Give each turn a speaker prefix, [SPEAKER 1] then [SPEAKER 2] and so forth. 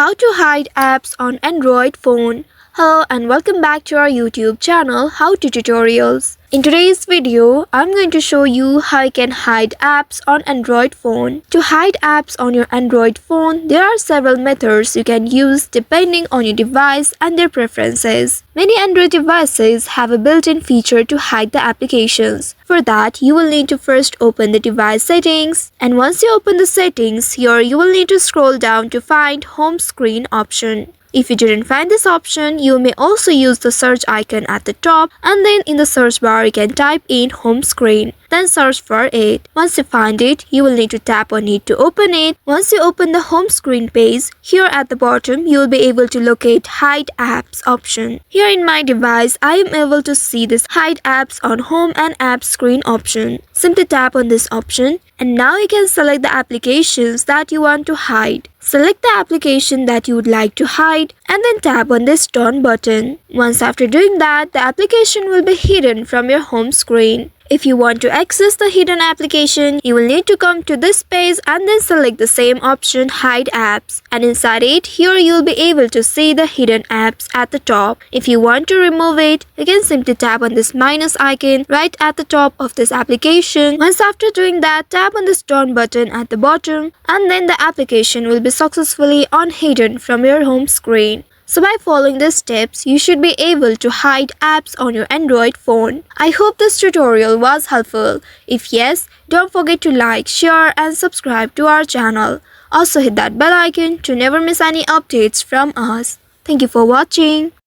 [SPEAKER 1] How to hide apps on Android phone. Hello and welcome back to our YouTube channel How to Tutorials. In today's video, I'm going to show you how you can hide apps on Android phone. To hide apps on your Android phone, there are several methods you can use depending on your device and their preferences. Many Android devices have a built-in feature to hide the applications. For that, you will need to first open the device settings, and once you open the settings, here you will need to scroll down to find home screen option. If you didn't find this option, you may also use the search icon at the top, and then in the search bar you can type in home screen. Then search for it. Once you find it, you will need to tap on it to open it. Once you open the home screen page, here at the bottom you will be able to locate hide apps option. Here in my device, I am able to see this hide apps on home and app screen option. Simply tap on this option, and now you can select the applications that you want to hide. Select the application that you would like to hide and then tap on this done button. Once after doing that, the application will be hidden from your home screen. If you want to access the hidden application, you will need to come to this page and then select the same option, hide apps. And inside it, here you will be able to see the hidden apps at the top. If you want to remove it, you can simply tap on this minus icon right at the top of this application. Once after doing that, tap on this done button at the bottom, and then the application will be successfully unhidden from your home screen. So by following these steps, you should be able to hide apps on your Android phone. I hope this tutorial was helpful. If yes, don't forget to like, share and subscribe to our channel. Also hit that bell icon to never miss any updates from us. Thank you for watching.